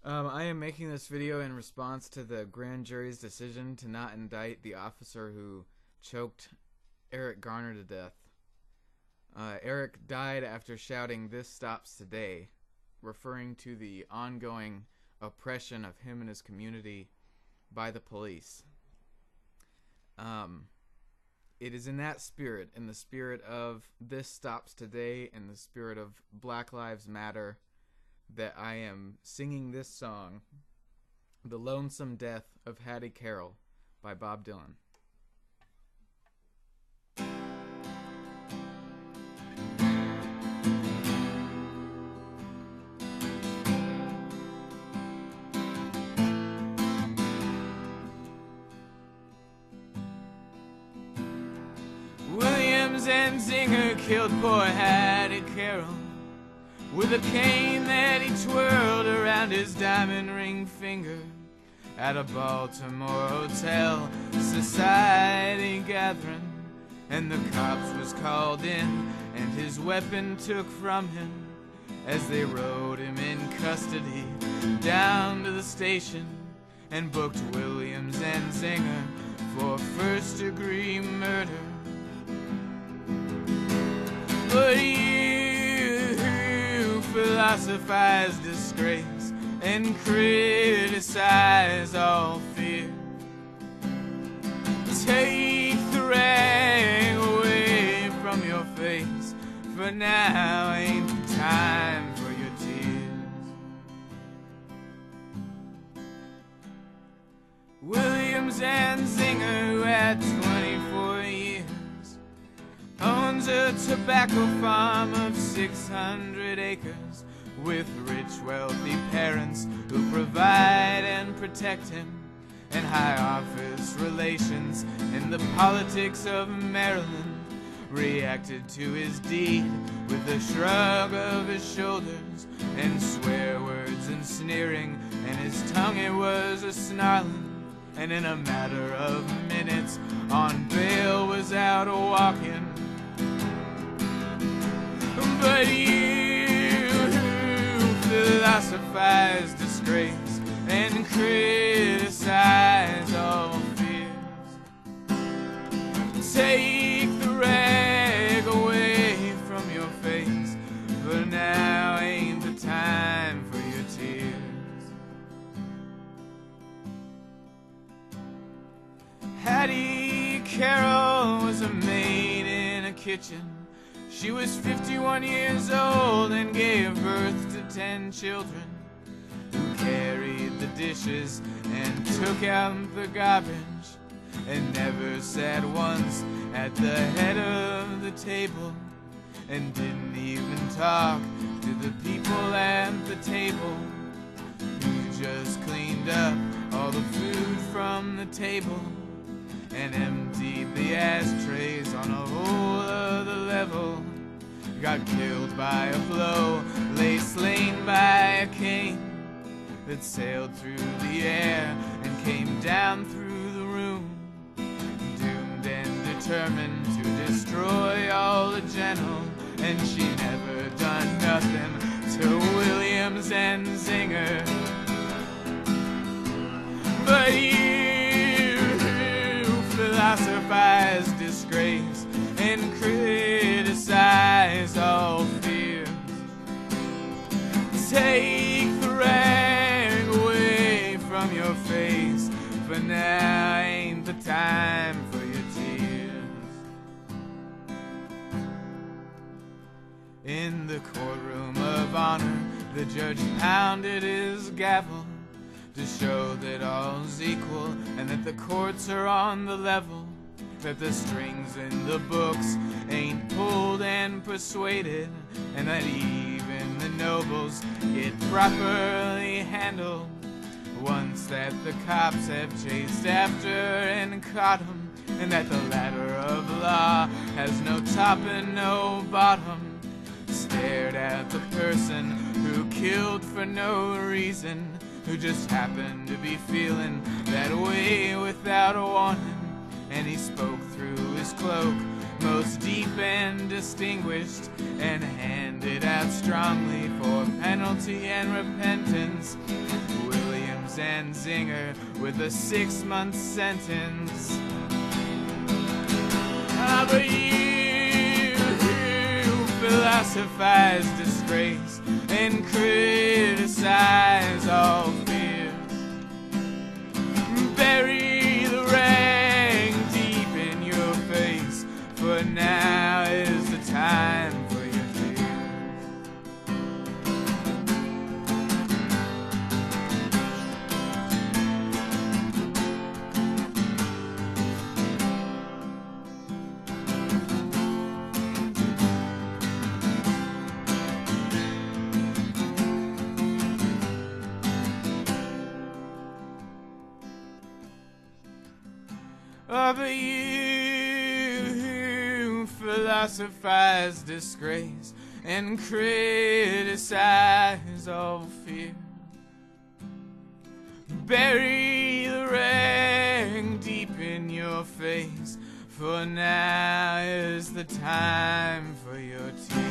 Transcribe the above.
I am making this video in response to the grand jury's decision to not indict the officer who choked Eric Garner to death. Eric died after shouting, "This stops today," referring to the ongoing oppression of him and his community by the police. It is in that spirit, in the spirit of "This stops today," in the spirit of Black Lives Matter, that I am singing this song, "The Lonesome Death of Hattie, Carroll" by Bob Dylan. Williams and Zinger killed poor Hattie Carroll with a cane that he twirled around his diamond ring finger at a Baltimore hotel society gathering. And the cops was called in and his weapon took from him as they rode him in custody down to the station and booked Williams and Zinger for first-degree murder. But you philosophize disgrace and criticize all fear. Take the rag away from your face, for now ain't the time for your tears. Williams and Zinger, who had 24 years, owns a tobacco farm of 600 acres with rich, wealthy parents who provide and protect him, and high office relations in the politics of Maryland. Reacted to his deed with a shrug of his shoulders and swear words and sneering, and his tongue it was a snarling. And in a matter of minutes on bail was out walking. But you philosophize disgrace and criticize all fears. Take the rag away from your face, for now ain't the time for your tears. Hattie Carroll was a maid in a kitchen. She was 51 years old and gave birth to 10 children, who carried the dishes and took out the garbage, and never sat once at the head of the table, and didn't even talk to the people at the table, who just cleaned up all the food from the table and emptied the ashtrays on a whole other level. Got killed by a blow, lay slain by a cane that sailed through the air and came down through the room, doomed and determined to destroy all the gentle. And she never done nothing to Williams and Zinger. But you philosophize disgrace and criticize all fears. Take the rag away from your face, for now ain't the time for your tears. In the courtroom of honor, the judge pounded his gavel to show that all's equal and that the courts are on the level, that the strings in the books ain't pulled and persuaded, and that even the nobles get properly handled once that the cops have chased after and caught 'em, and that the ladder of law has no top and no bottom. Stared at the person who killed for no reason, who just happened to be feeling that way without a warning. And he spoke through his cloak, most deep and distinguished, and handed out strongly for penalty and repentance. and zinger with a 6-month sentence. Ah, but you who philosophize disgrace and criticize all fears, bury the rag deep in your face, for now is the time for your tears. Oh, but you who philosophize disgrace and criticize all fear, bury the rag deep in your face, for now is the time for your tears.